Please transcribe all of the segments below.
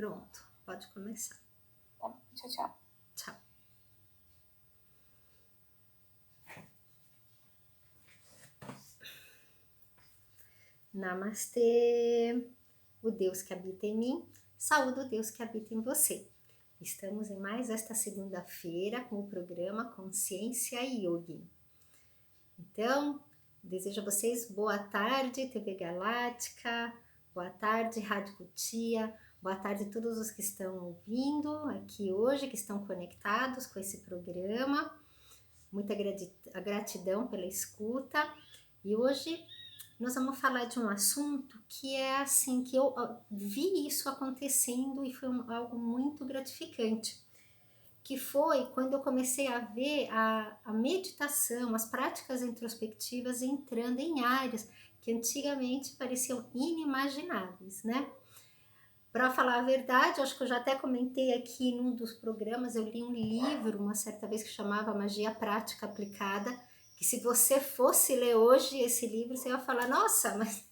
Pronto, pode começar. Tá, tchau, tchau. Tchau. Namastê, o Deus que habita em mim, saúde o Deus que habita em você. Estamos em mais esta segunda-feira com o programa Consciência Yogi. Então, desejo a vocês boa tarde, TV Galáctica, boa tarde, Rádio Cutia, boa tarde a todos os que estão ouvindo aqui hoje, que estão conectados com esse programa. Muita gratidão pela escuta. E hoje nós vamos falar de um assunto que é assim, que eu vi isso acontecendo e foi algo muito gratificante. Que foi quando eu comecei a ver a meditação, as práticas introspectivas entrando em áreas que antigamente pareciam inimagináveis, né? Para falar a verdade, acho que eu já até comentei aqui num dos programas, eu li um livro uma certa vez que chamava Magia Prática Aplicada, que se você fosse ler hoje esse livro, você ia falar, nossa, mas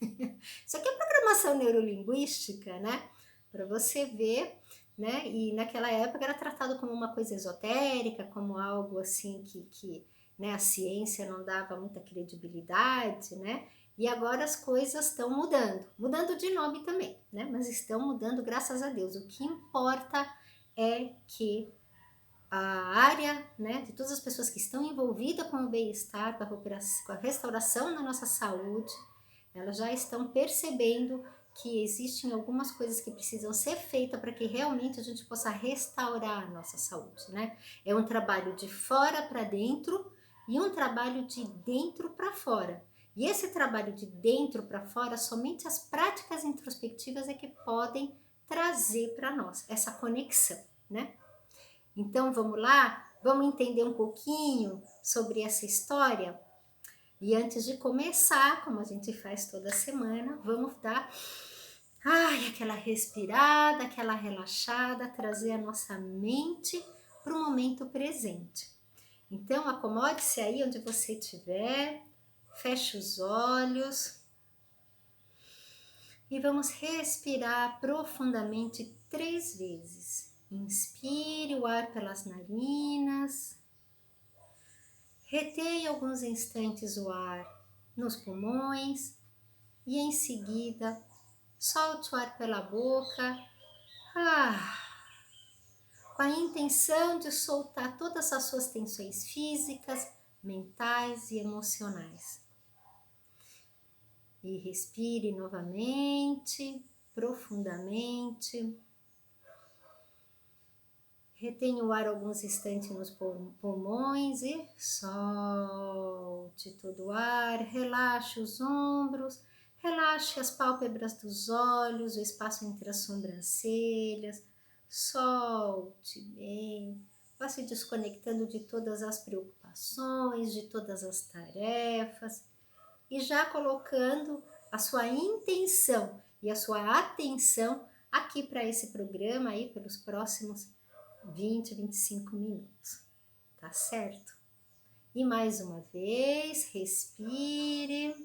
isso aqui é programação neurolinguística, né? Para você ver, né? E naquela época era tratado como uma coisa esotérica, como algo assim que né, a ciência não dava muita credibilidade, né? E agora as coisas estão mudando de nome também, né? Mas estão mudando, graças a Deus. O que importa é que a área, né, de todas as pessoas que estão envolvidas com o bem-estar, com a restauração da nossa saúde, elas já estão percebendo que existem algumas coisas que precisam ser feitas para que realmente a gente possa restaurar a nossa saúde, né? É um trabalho de fora para dentro e um trabalho de dentro para fora. E esse trabalho de dentro para fora, somente as práticas introspectivas é que podem trazer para nós essa conexão, né? Então vamos lá, vamos entender um pouquinho sobre essa história. E antes de começar, como a gente faz toda semana, vamos dar aquela respirada, aquela relaxada, trazer a nossa mente para o momento presente. Então acomode-se aí onde você estiver, feche os olhos e vamos respirar profundamente 3 vezes. Inspire o ar pelas narinas, retenha alguns instantes o ar nos pulmões e em seguida solte o ar pela boca, com a intenção de soltar todas as suas tensões físicas, mentais e emocionais. E respire novamente, profundamente. Retenha o ar alguns instantes nos pulmões e solte todo o ar. Relaxe os ombros, relaxe as pálpebras dos olhos, o espaço entre as sobrancelhas. Solte bem. Vá se desconectando de todas as preocupações, de todas as tarefas. E já colocando a sua intenção e a sua atenção aqui para esse programa aí pelos próximos 20, 25 minutos, tá certo? E mais uma vez, respire.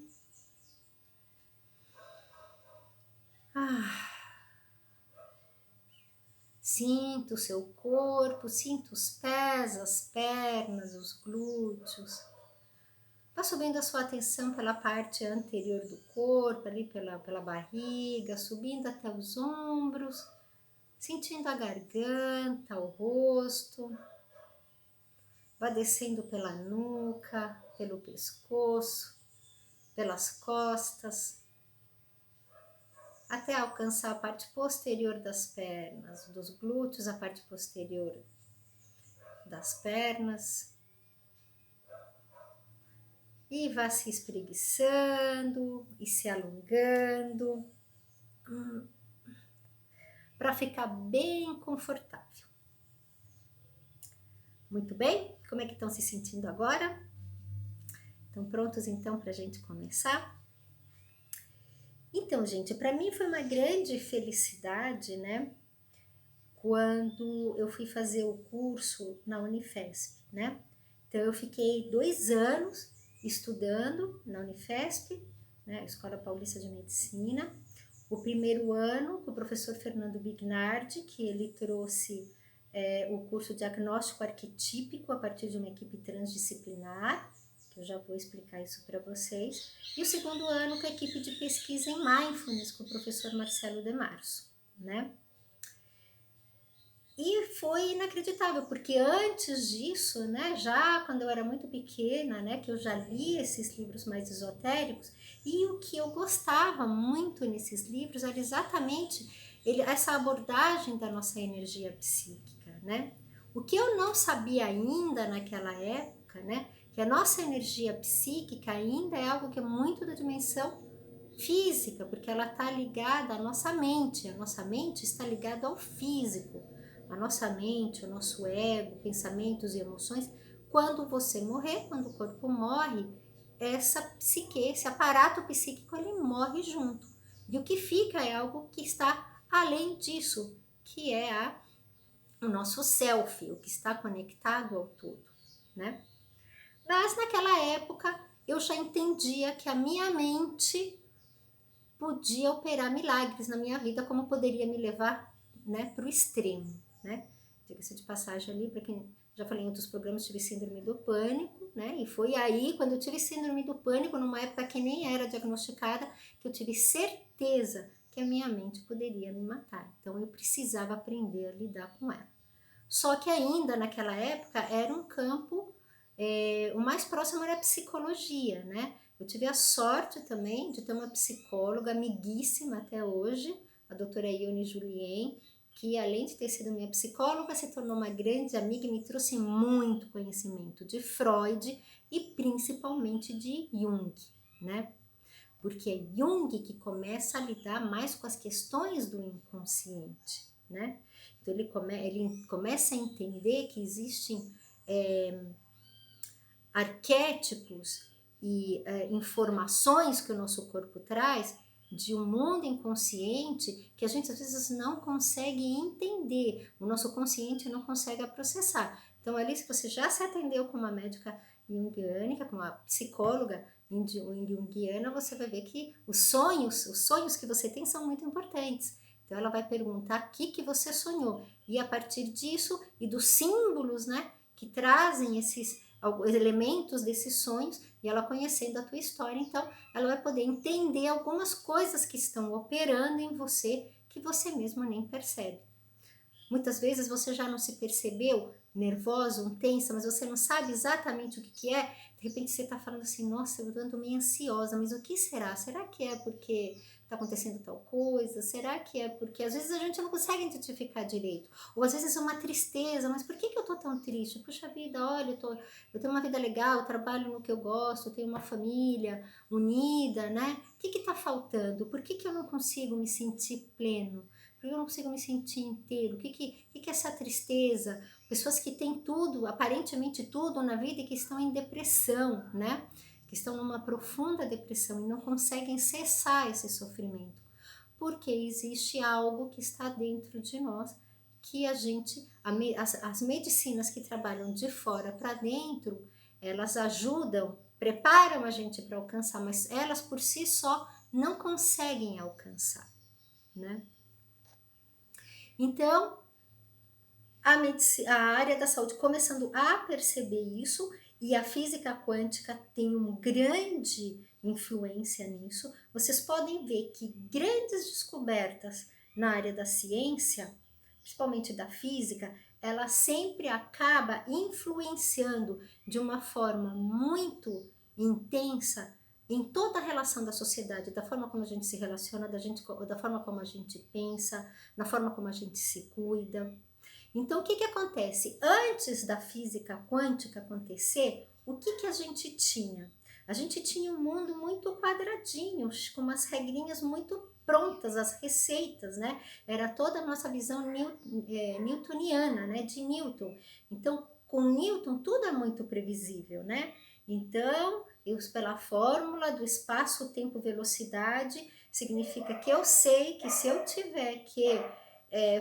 Sinta o seu corpo, sinta os pés, as pernas, os glúteos. Vá subindo a sua atenção pela parte anterior do corpo, ali pela barriga, subindo até os ombros, sentindo a garganta, o rosto. Vá descendo pela nuca, pelo pescoço, pelas costas, até alcançar a parte posterior das pernas, dos glúteos, a parte posterior das pernas. E vá se espreguiçando e se alongando para ficar bem confortável. Muito bem? Como é que estão se sentindo agora? Estão prontos então para a gente começar? Então, gente, para mim foi uma grande felicidade, né? Quando eu fui fazer o curso na Unifesp, né? Então, eu fiquei 2 anos estudando na Unifesp, né? Escola Paulista de Medicina. o primeiro ano com o professor Fernando Bignardi, que ele trouxe o curso diagnóstico arquetípico a partir de uma equipe transdisciplinar, que eu já vou explicar isso para vocês, e o segundo ano com a equipe de pesquisa em Mindfulness, com o professor Marcelo de Março, né? E foi inacreditável, porque antes disso, né, já quando eu era muito pequena, né, que eu já li esses livros mais esotéricos, e o que eu gostava muito nesses livros era exatamente essa abordagem da nossa energia psíquica, né? O que eu não sabia ainda naquela época, né, que a nossa energia psíquica ainda é algo que é muito da dimensão física, porque ela está ligada à nossa mente, a nossa mente está ligada ao físico. A nossa mente, o nosso ego, pensamentos e emoções, quando você morrer, quando o corpo morre, essa psique, esse aparato psíquico, ele morre junto. E o que fica é algo que está além disso, que é o nosso self, o que está conectado ao todo, né? Mas naquela época eu já entendia que a minha mente podia operar milagres na minha vida, como poderia me levar, né, para o extremo, né? Diga-se de passagem ali, para quem já falei em outros programas, tive síndrome do pânico, né? E foi aí, quando eu tive síndrome do pânico, numa época que nem era diagnosticada, que eu tive certeza que a minha mente poderia me matar. Então eu precisava aprender a lidar com ela. Só que ainda naquela época era um campo, o mais próximo era a psicologia, né? Eu tive a sorte também de ter uma psicóloga amiguíssima até hoje, a doutora Ione Julien, que além de ter sido minha psicóloga, se tornou uma grande amiga e me trouxe muito conhecimento de Freud e principalmente de Jung, né? Porque é Jung que começa a lidar mais com as questões do inconsciente, né? Então ele começa a entender que existem arquétipos e informações que o nosso corpo traz de um mundo inconsciente que a gente às vezes não consegue entender, o nosso consciente não consegue processar. Então ali, se você já se atendeu com uma médica junguiana, com uma psicóloga junguiana, você vai ver que os sonhos que você tem são muito importantes. Então ela vai perguntar o que você sonhou, e a partir disso e dos símbolos, né, que trazem esses elementos desses sonhos, e ela conhecendo a tua história, então ela vai poder entender algumas coisas que estão operando em você que você mesmo nem percebe. Muitas vezes você já não se percebeu nervosa, tensa, mas você não sabe exatamente o que é. De repente você está falando assim, nossa, eu ando meio ansiosa, mas o que será? Será que é porque está acontecendo tal coisa? Será que é porque às vezes a gente não consegue identificar direito? Ou às vezes é uma tristeza, mas por que eu tô tão triste? Puxa vida, olha, eu tenho uma vida legal, eu trabalho no que eu gosto, eu tenho uma família unida, né? O que está faltando? Por que eu não consigo me sentir pleno? Por que eu não consigo me sentir inteiro? O que é essa tristeza? Pessoas que têm tudo, aparentemente tudo na vida e que estão em depressão, né? Que estão numa profunda depressão e não conseguem cessar esse sofrimento. Porque existe algo que está dentro de nós que a gente, as medicinas que trabalham de fora para dentro, elas ajudam, preparam a gente para alcançar, mas elas por si só não conseguem alcançar, né? Então, a área da saúde começando a perceber isso, e a física quântica tem uma grande influência nisso. Vocês podem ver que grandes descobertas na área da ciência, principalmente da física, ela sempre acaba influenciando de uma forma muito intensa em toda a relação da sociedade, da forma como a gente se relaciona, da forma como a gente pensa, na forma como a gente se cuida. Então, o que acontece? Antes da física quântica acontecer, o que a gente tinha? A gente tinha um mundo muito quadradinho, com umas regrinhas muito prontas, as receitas, né? Era toda a nossa visão newtoniana, né? De Newton. Então, com Newton, tudo é muito previsível, né? Então, pela fórmula do espaço, tempo, velocidade, significa que eu sei que se eu tiver que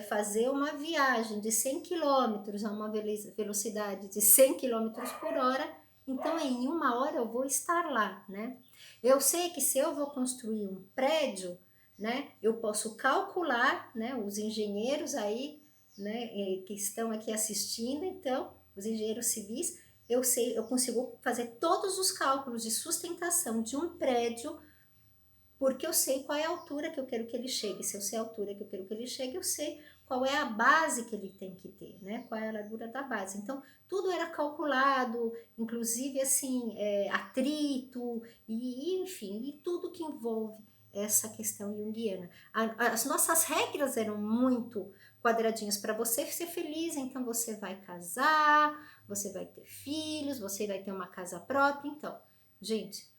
fazer uma viagem de 100 km a uma velocidade de 100 km por hora, então em 1 hora eu vou estar lá, né? Eu sei que se eu vou construir um prédio, né? Eu posso calcular, né? Os engenheiros aí, né? Que estão aqui assistindo, então, os engenheiros civis, eu consigo fazer todos os cálculos de sustentação de um prédio, porque eu sei qual é a altura que eu quero que ele chegue. Se eu sei a altura que eu quero que ele chegue, eu sei qual é a base que ele tem que ter, né? Qual é a largura da base. Então, tudo era calculado, inclusive, assim, atrito, enfim, e tudo que envolve essa questão junguiana. As nossas regras eram muito quadradinhas para você ser feliz, então você vai casar, você vai ter filhos, você vai ter uma casa própria. Então, gente,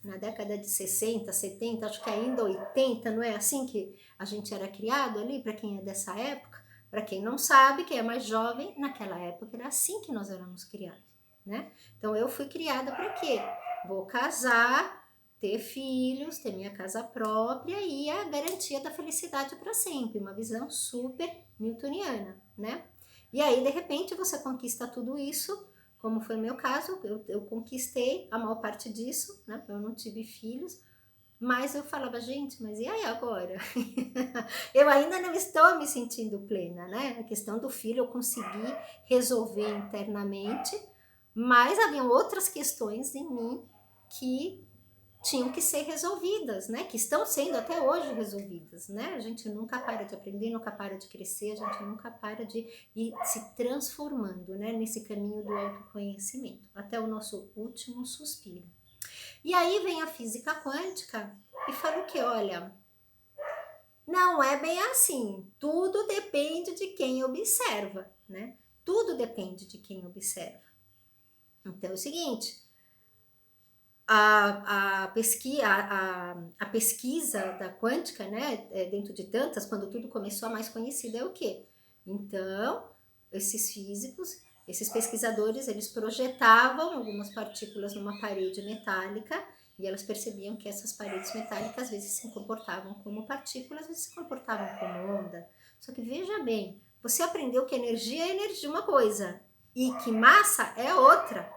na década de 60, 70, acho que ainda 80, não é assim que a gente era criado ali, para quem é dessa época? Para quem não sabe, quem é mais jovem, naquela época era assim que nós éramos criados, né? Então eu fui criada para quê? Vou casar, ter filhos, ter minha casa própria e a garantia da felicidade para sempre, uma visão super newtoniana, né? E aí, de repente, você conquista tudo isso, como foi o meu caso, eu conquistei a maior parte disso, né? Eu não tive filhos, mas eu falava, gente, mas e aí agora? Eu ainda não estou me sentindo plena, né? A questão do filho eu consegui resolver internamente, mas havia outras questões em mim que tinham que ser resolvidas, né? Que estão sendo até hoje resolvidas, né? A gente nunca para de aprender, nunca para de crescer, a gente nunca para de ir se transformando, né? Nesse caminho do autoconhecimento, até o nosso último suspiro. E aí vem a física quântica e fala o que? Olha, não é bem assim. Tudo depende de quem observa, né? Tudo depende de quem observa. Então é o seguinte, a pesquisa da quântica, né, dentro de tantas, quando tudo começou, a mais conhecida é o quê? Então, esses físicos, esses pesquisadores, eles projetavam algumas partículas numa parede metálica e elas percebiam que essas paredes metálicas às vezes se comportavam como partículas, às vezes se comportavam como onda. Só que veja bem, você aprendeu que energia é energia uma coisa e que massa é outra.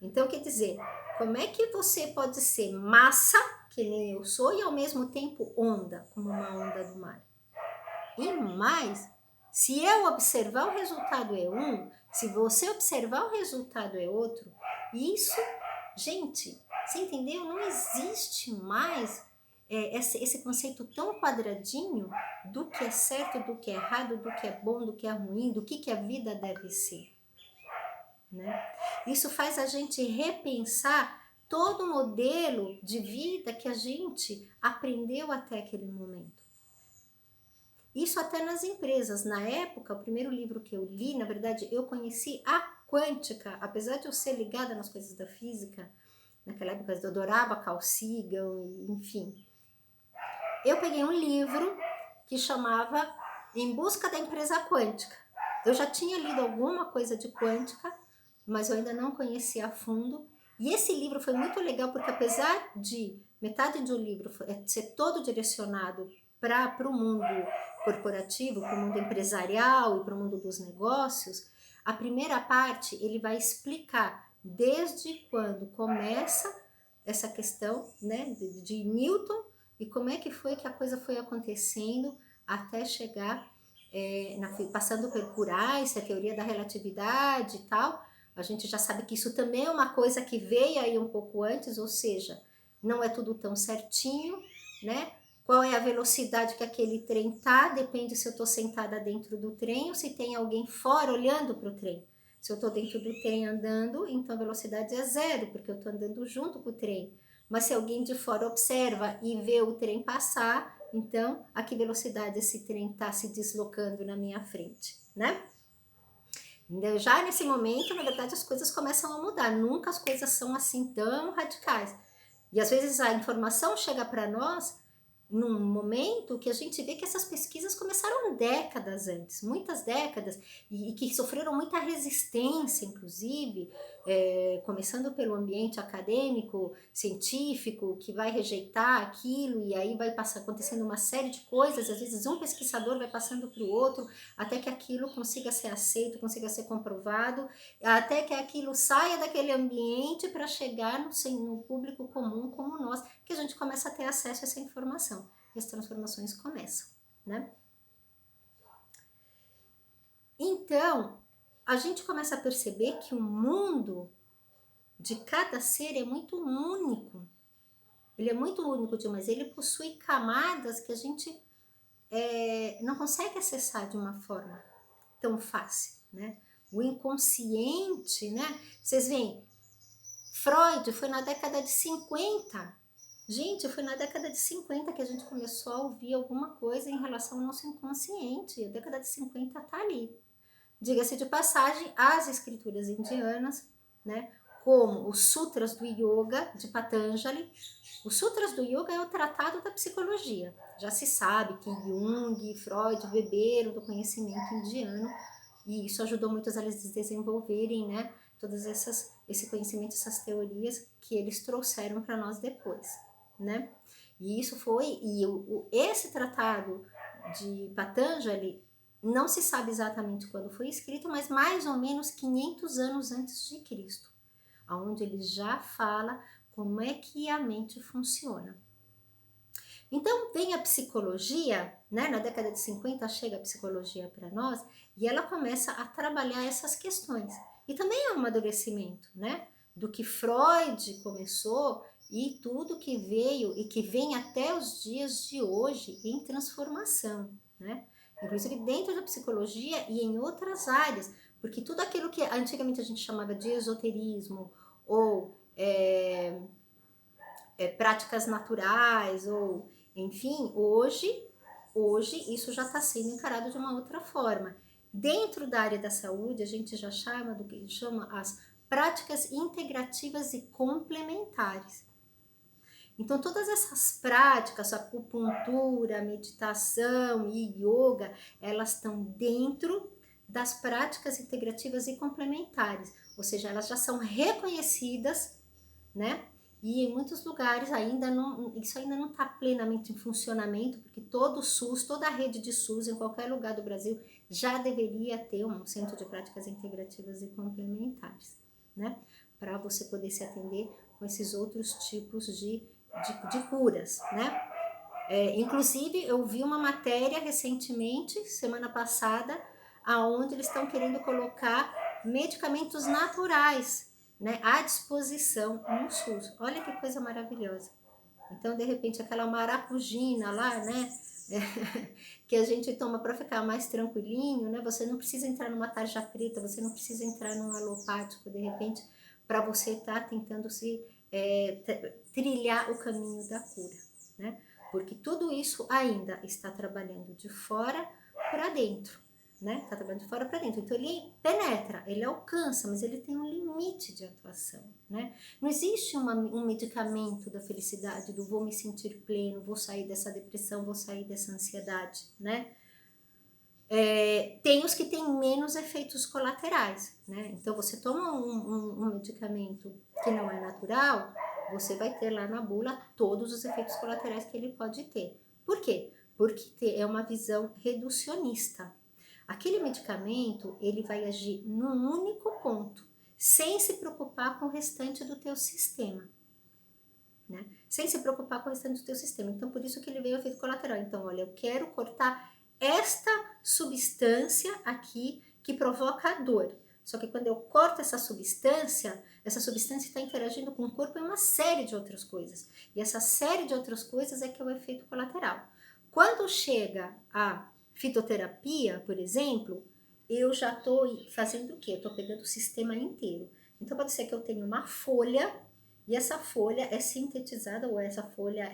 Então, quer dizer, como é que você pode ser massa, que nem eu sou, e ao mesmo tempo onda, como uma onda do mar? E mais, se eu observar o resultado é um, se você observar o resultado é outro, isso, gente, você entendeu? Não existe mais esse conceito tão quadradinho do que é certo, do que é errado, do que é bom, do que é ruim, do que a vida deve ser, né? Isso faz a gente repensar todo o modelo de vida que a gente aprendeu até aquele momento. Isso até nas empresas. Na época, o primeiro livro que eu li, na verdade, eu conheci a quântica, apesar de eu ser ligada nas coisas da física, naquela época eu adorava Carl Sagan, enfim. Eu peguei um livro que chamava Em Busca da Empresa Quântica. Eu já tinha lido alguma coisa de quântica, mas eu ainda não conhecia a fundo. E esse livro foi muito legal porque, apesar de metade do livro ser todo direcionado para o mundo corporativo, para o mundo empresarial e para o mundo dos negócios, a primeira parte ele vai explicar desde quando começa essa questão, né, de Newton e como é que foi que a coisa foi acontecendo até chegar passando por Einstein, a teoria da relatividade e tal. A gente já sabe que isso também é uma coisa que veio aí um pouco antes, ou seja, não é tudo tão certinho, né? Qual é a velocidade que aquele trem tá? Depende se eu estou sentada dentro do trem ou se tem alguém fora olhando para o trem. Se eu estou dentro do trem andando, então a velocidade é zero, porque eu estou andando junto com o trem. Mas se alguém de fora observa e vê o trem passar, então a que velocidade esse trem está se deslocando na minha frente, né? Já nesse momento, na verdade, as coisas começam a mudar. Nunca as coisas são assim tão radicais. E às vezes a informação chega para nós num momento que a gente vê que essas pesquisas começaram décadas antes, muitas décadas, e que sofreram muita resistência, inclusive, começando pelo ambiente acadêmico, científico, que vai rejeitar aquilo, e aí vai acontecendo uma série de coisas, às vezes um pesquisador vai passando para o outro, até que aquilo consiga ser aceito, consiga ser comprovado, até que aquilo saia daquele ambiente para chegar no público comum como nós, que a gente começa a ter acesso a essa informação. e as transformações começam, né? Então, a gente começa a perceber que o mundo de cada ser é muito único. Ele é muito único demais. Ele possui camadas que a gente não consegue acessar de uma forma tão fácil, né? O inconsciente, né? Vocês veem, Freud foi na década de 50. Gente, foi na década de 50 que a gente começou a ouvir alguma coisa em relação ao nosso inconsciente. A década de 50 tá ali. Diga-se de passagem, as escrituras indianas, né, como os Sutras do Yoga de Patanjali. Os Sutras do Yoga é o tratado da psicologia. Já se sabe que Jung e Freud beberam do conhecimento indiano e isso ajudou muitos a eles desenvolverem, né, todas esse conhecimento, essas teorias que eles trouxeram para nós depois, né? E isso foi, esse tratado de Patanjali não se sabe exatamente quando foi escrito, mas mais ou menos 500 anos antes de Cristo, onde ele já fala como é que a mente funciona. Então vem a psicologia, né? Na década de 50 chega a psicologia para nós e ela começa a trabalhar essas questões. E também é um amadurecimento, né? Do que Freud começou e tudo que veio e que vem até os dias de hoje em transformação, né? Inclusive dentro da psicologia e em outras áreas, porque tudo aquilo que antigamente a gente chamava de esoterismo ou práticas naturais ou enfim, hoje isso já está sendo encarado de uma outra forma. Dentro da área da saúde, a gente já chama do que chama as práticas integrativas e complementares. Então, todas essas práticas, acupuntura, meditação e yoga, elas estão dentro das práticas integrativas e complementares, ou seja, elas já são reconhecidas, né? E em muitos lugares isso ainda não está plenamente em funcionamento, porque todo o SUS, toda a rede de SUS em qualquer lugar do Brasil já deveria ter um centro de práticas integrativas e complementares, né? Para você poder se atender com esses outros tipos de curas, né? Inclusive, eu vi uma matéria recentemente, semana passada, aonde eles estão querendo colocar medicamentos naturais, né, à disposição no SUS. Olha que coisa maravilhosa. Então, de repente, aquela maracujina lá, né, que a gente toma para ficar mais tranquilinho, né, você não precisa entrar numa tarja preta, você não precisa entrar num alopático, de repente, para você estar tentando trilhar o caminho da cura, né? Porque tudo isso ainda está trabalhando de fora para dentro, né? Está trabalhando de fora para dentro. Então ele penetra, ele alcança, mas ele tem um limite de atuação, né? Não existe um medicamento da felicidade, do vou me sentir pleno, vou sair dessa depressão, vou sair dessa ansiedade, né? Tem os que têm menos efeitos colaterais, né? Então você toma um medicamento que não é natural, você vai ter lá na bula todos os efeitos colaterais que ele pode ter. Por quê? Porque é uma visão reducionista. Aquele medicamento, ele vai agir num único ponto, sem se preocupar com o restante do teu sistema, né? Sem se preocupar com o restante do teu sistema. Então, por isso que ele veio o efeito colateral. Então, olha, eu quero cortar esta substância aqui que provoca a dor. Só que quando eu corto essa substância está interagindo com o corpo em uma série de outras coisas. E essa série de outras coisas é que é o efeito colateral. Quando chega a fitoterapia, por exemplo, eu já estou fazendo o quê? Eu estou pegando o sistema inteiro. Então, pode ser que eu tenha uma folha e essa folha é sintetizada, ou essa folha,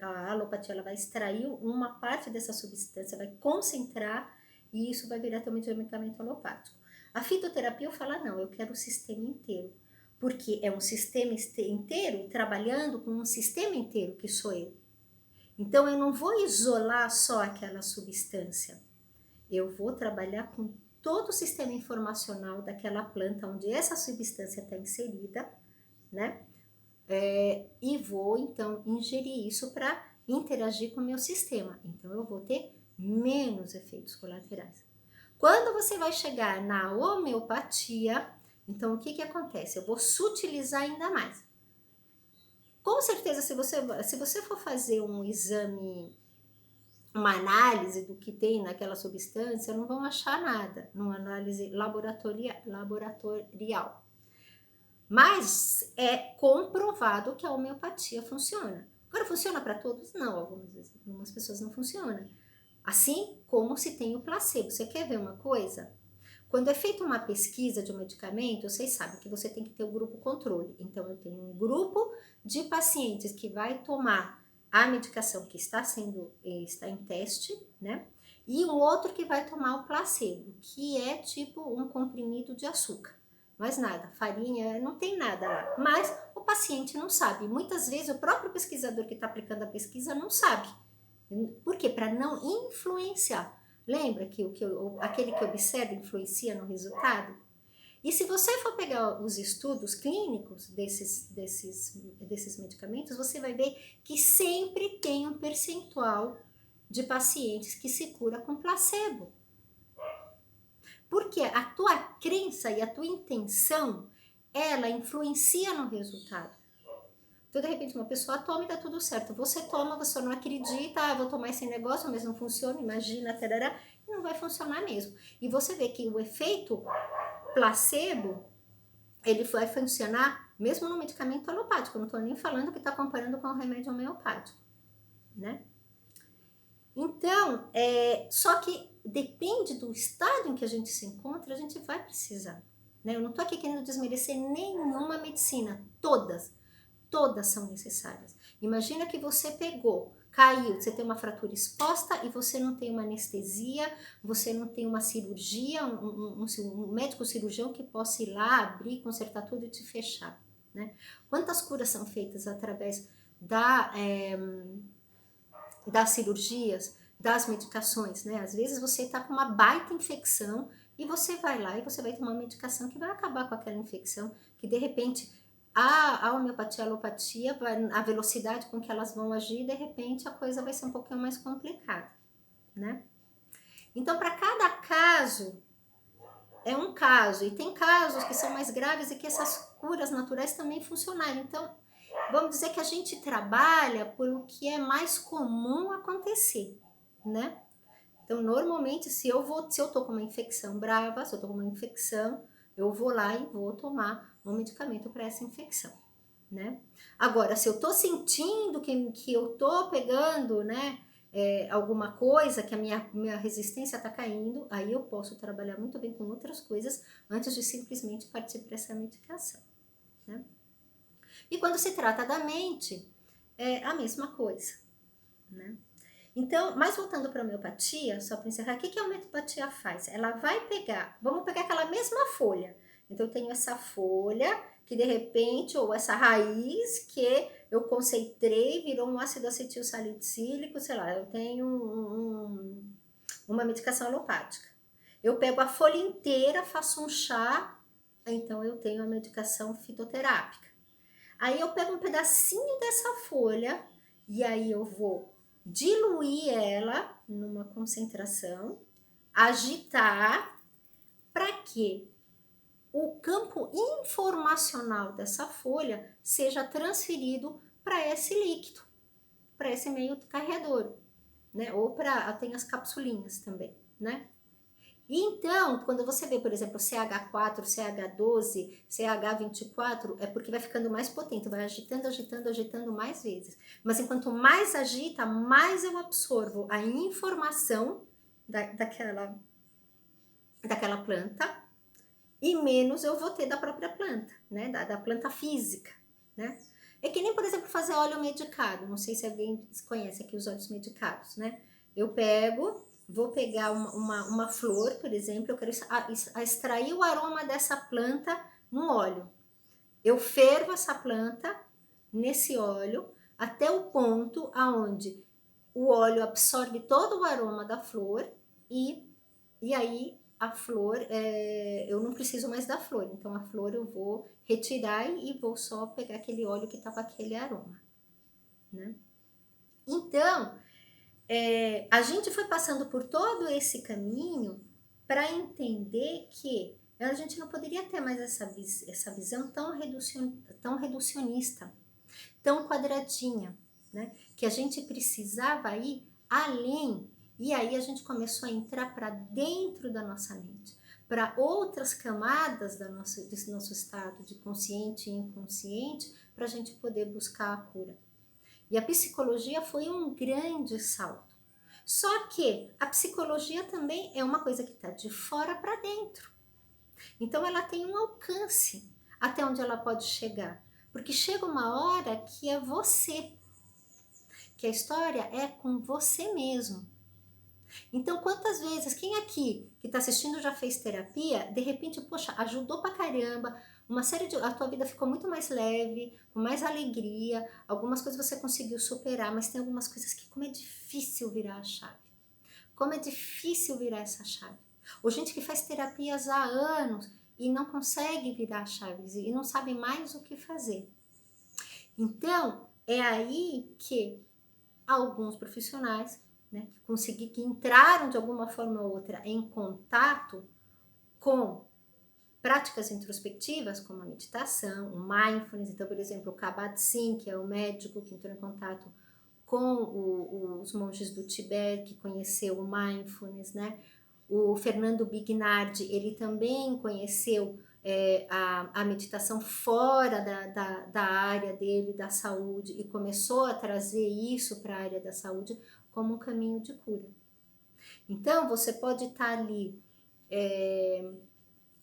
a alopatia ela vai extrair uma parte dessa substância, vai concentrar e isso vai virar também de medicamento alopático. A fitoterapia eu falo, não, eu quero o sistema inteiro, porque é um sistema inteiro trabalhando com um sistema inteiro que sou eu. Então eu não vou isolar só aquela substância, eu vou trabalhar com todo o sistema informacional daquela planta onde essa substância está inserida, né? E vou então ingerir isso para interagir com o meu sistema. Então eu vou ter menos efeitos colaterais. Quando você vai chegar na homeopatia, então o que acontece? Eu vou sutilizar ainda mais. Com certeza, se você for fazer um exame, uma análise do que tem naquela substância, não vão achar nada, numa análise laboratorial. Mas é comprovado que a homeopatia funciona. Agora, funciona para todos? Não, algumas pessoas não funciona. Assim como se tem o placebo. Você quer ver uma coisa? Quando é feita uma pesquisa de um medicamento, vocês sabem que você tem que ter o grupo controle. Então, eu tenho um grupo de pacientes que vai tomar a medicação que está em teste, né? E um outro que vai tomar o placebo, que é tipo um comprimido de açúcar. Mais nada, farinha, não tem nada lá. Mas o paciente não sabe. Muitas vezes o próprio pesquisador que está aplicando a pesquisa não sabe. Por quê? Para não influenciar. Lembra que aquele que observa influencia no resultado? E se você for pegar os estudos clínicos desses medicamentos, você vai ver que sempre tem um percentual de pacientes que se cura com placebo. Porque a tua crença e a tua intenção, ela influencia no resultado. Então, de repente, uma pessoa toma e dá tudo certo. Você toma, você não acredita, vou tomar esse negócio, mas não funciona, imagina, tarará, e não vai funcionar mesmo. E você vê que o efeito placebo, ele vai funcionar mesmo no medicamento alopático. Eu não estou nem falando que está comparando com o remédio homeopático, né? Então, só que depende do estado em que a gente se encontra, a gente vai precisar, né? Eu não estou aqui querendo desmerecer nenhuma medicina, todas são necessárias. Imagina que você caiu, você tem uma fratura exposta e você não tem uma anestesia, você não tem uma cirurgia, um médico cirurgião que possa ir lá, abrir, consertar tudo e te fechar, né? Quantas curas são feitas através das cirurgias, das medicações, né? Às vezes você está com uma baita infecção e você vai lá e você vai tomar uma medicação que vai acabar com aquela infecção, que de repente a homeopatia, a alopatia, a velocidade com que elas vão agir, de repente a coisa vai ser um pouquinho mais complicada, né? Então, para cada caso, é um caso, e tem casos que são mais graves e que essas curas naturais também funcionaram. Então, vamos dizer que a gente trabalha por o que é mais comum acontecer, né? Então, normalmente, se eu tô com uma infecção brava, se eu tô com uma infecção, eu vou lá e vou tomar um medicamento para essa infecção, né? Agora, se eu tô sentindo que eu tô pegando, né, alguma coisa, que a minha resistência tá caindo, aí eu posso trabalhar muito bem com outras coisas antes de simplesmente partir para essa medicação, né? E quando se trata da mente, é a mesma coisa, né? Então, mas voltando para a homeopatia, só para encerrar, o que a homeopatia faz? Ela vai pegar, vamos pegar aquela mesma folha. Então, eu tenho essa folha que de repente, ou essa raiz que eu concentrei, virou um ácido acetil salicílico, sei lá, eu tenho uma medicação alopática. Eu pego a folha inteira, faço um chá, então eu tenho a medicação fitoterápica. Aí eu pego um pedacinho dessa folha e aí eu vou diluir ela numa concentração, agitar, para que o campo informacional dessa folha seja transferido para esse líquido, para esse meio carreador, né? Ou tem as capsulinhas também, né? E então, quando você vê, por exemplo, CH4, CH12, CH24, é porque vai ficando mais potente, vai agitando, agitando, agitando mais vezes. Mas enquanto mais agita, mais eu absorvo a informação daquela planta e menos eu vou ter da própria planta, né? Da planta física, né? É que nem, por exemplo, fazer óleo medicado. Não sei se alguém conhece aqui os óleos medicados, né? Eu vou pegar uma flor, por exemplo, eu quero extrair o aroma dessa planta no óleo. Eu fervo essa planta nesse óleo até o ponto aonde o óleo absorve todo o aroma da flor e aí a flor, eu não preciso mais da flor, então a flor eu vou retirar e vou só pegar aquele óleo que tá com aquele aroma, né? Então, a gente foi passando por todo esse caminho para entender que a gente não poderia ter mais essa visão tão reducionista, tão quadradinha, né? Que a gente precisava ir além, e aí a gente começou a entrar para dentro da nossa mente, para outras camadas desse nosso estado de consciente e inconsciente, para a gente poder buscar a cura. E a psicologia foi um grande salto. Só que a psicologia também é uma coisa que está de fora para dentro. Então ela tem um alcance até onde ela pode chegar. Porque chega uma hora que é você, que a história é com você mesmo. Então, quantas vezes, quem aqui que está assistindo já fez terapia, de repente, poxa, ajudou pra caramba, uma série de... a tua vida ficou muito mais leve, com mais alegria, algumas coisas você conseguiu superar, mas tem algumas coisas que como é difícil virar a chave. Como é difícil virar essa chave. Ou gente que faz terapias há anos e não consegue virar chaves e não sabe mais o que fazer. Então, é aí que alguns profissionais, né, que entraram de alguma forma ou outra em contato com práticas introspectivas, como a meditação, o mindfulness. Então, por exemplo, o Kabat-Zinn, que é o médico que entrou em contato com os monges do Tibete, que conheceu o mindfulness, né? O Fernando Bignardi, ele também conheceu a meditação fora da área dele, da saúde, e começou a trazer isso para a área da saúde como um caminho de cura. Então, você pode estar ali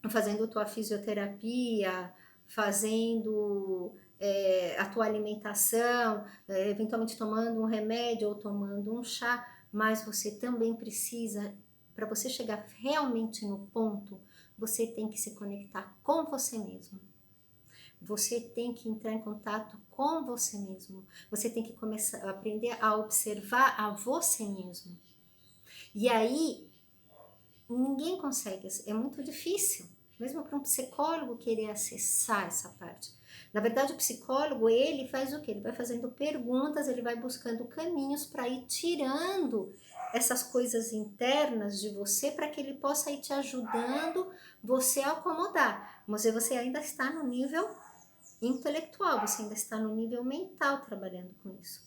fazendo tua fisioterapia, fazendo a tua alimentação, eventualmente tomando um remédio ou tomando um chá, mas você também precisa, para você chegar realmente no ponto, você tem que se conectar com você mesmo. Você tem que entrar em contato com você mesmo. Você tem que começar a aprender a observar a você mesmo. E aí, ninguém consegue, é muito difícil, mesmo para um psicólogo querer acessar essa parte. Na verdade, o psicólogo, ele faz o quê? Ele vai fazendo perguntas, ele vai buscando caminhos para ir tirando essas coisas internas de você, para que ele possa ir te ajudando você a acomodar. Mas você ainda está no nível intelectual, você ainda está no nível mental trabalhando com isso.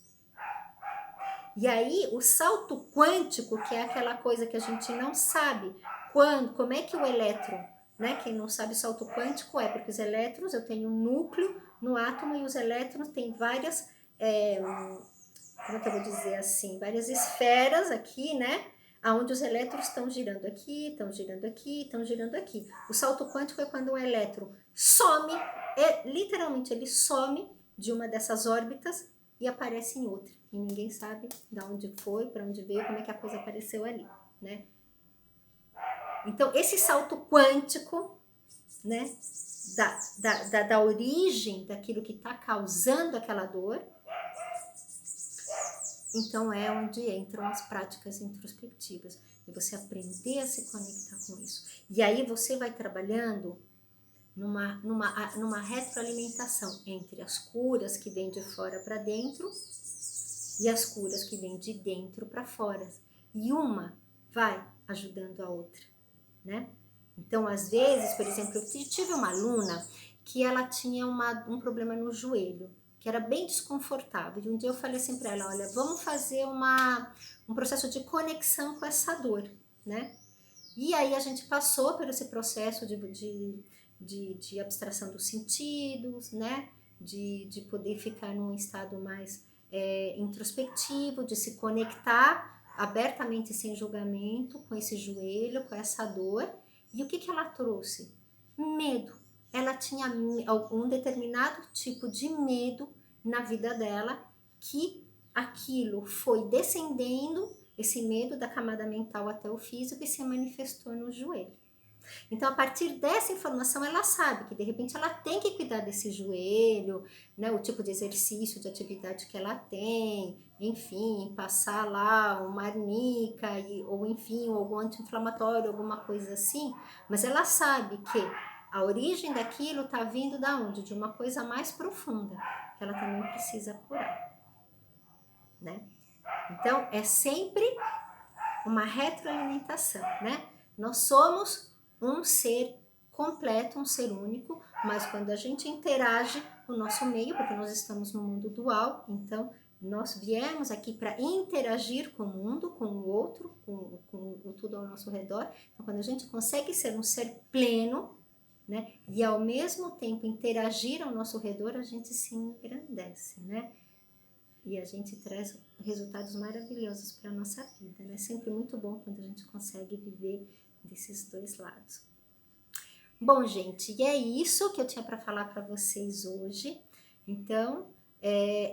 E aí, o salto quântico, que é aquela coisa que a gente não sabe como é que o elétron, né? Quem não sabe o salto quântico é porque os elétrons, eu tenho um núcleo no átomo e os elétrons têm várias, como é que eu vou dizer assim, várias esferas aqui, né? Onde os elétrons estão girando aqui, estão girando aqui, estão girando aqui. O salto quântico é quando um elétron some, literalmente ele some de uma dessas órbitas e aparece em outra. E ninguém sabe de onde foi, para onde veio, como é que a coisa apareceu ali, né? Então, esse salto quântico, né, da origem daquilo que está causando aquela dor, então é onde entram as práticas introspectivas. E você aprender a se conectar com isso. E aí você vai trabalhando numa retroalimentação entre as curas que vêm de fora para dentro e as curas que vêm de dentro para fora. E uma vai ajudando a outra, né? Então, às vezes, por exemplo, eu tive uma aluna que ela tinha um problema no joelho, que era bem desconfortável. E um dia eu falei assim para ela, olha, vamos fazer um processo de conexão com essa dor, né? E aí a gente passou por esse processo de abstração dos sentidos, né? De poder ficar num estado mais introspectivo, de se conectar abertamente, sem julgamento, com esse joelho, com essa dor. E o que ela trouxe? Medo. Ela tinha um determinado tipo de medo na vida dela, que aquilo foi descendendo, esse medo da camada mental até o físico, e se manifestou no joelho. Então, a partir dessa informação, ela sabe que, de repente, ela tem que cuidar desse joelho, né, o tipo de exercício, de atividade que ela tem, enfim, passar lá uma arnica, ou enfim, algum anti-inflamatório, alguma coisa assim, mas ela sabe que a origem daquilo está vindo da onde? De uma coisa mais profunda, que ela também precisa curar, né? Então, é sempre uma retroalimentação, né? Nós somos um ser completo, um ser único, mas quando a gente interage com o nosso meio, porque nós estamos no mundo dual, então nós viemos aqui para interagir com o mundo, com o outro, com tudo ao nosso redor. Então, quando a gente consegue ser um ser pleno, né, e ao mesmo tempo interagir ao nosso redor, a gente se engrandece, né? E a gente traz resultados maravilhosos para a nossa vida, né? Sempre muito bom quando a gente consegue viver desses dois lados. Bom, gente, e é isso que eu tinha para falar para vocês hoje. Então,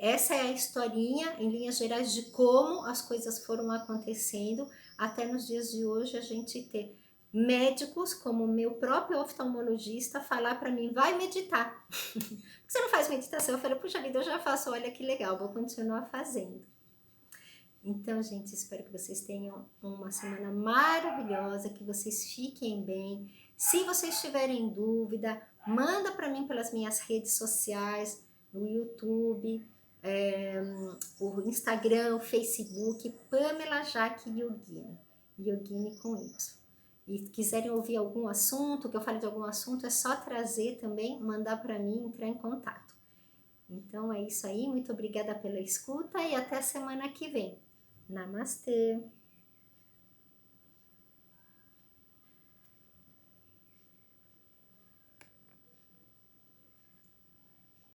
essa é a historinha, em linhas gerais, de como as coisas foram acontecendo até nos dias de hoje a gente ter médicos, como o meu próprio oftalmologista, falar para mim, vai meditar. Por que você não faz meditação? Eu falei, puxa vida, eu já faço, olha que legal, vou continuar fazendo. Então, gente, espero que vocês tenham uma semana maravilhosa, que vocês fiquem bem. Se vocês tiverem dúvida, manda para mim pelas minhas redes sociais, no YouTube, o Instagram, o Facebook, Pamela Jaque Yogini, Yogini com Y. E quiserem ouvir algum assunto, que eu fale de algum assunto, é só trazer também, mandar para mim, entrar em contato. Então é isso aí, muito obrigada pela escuta e até a semana que vem. Namastê!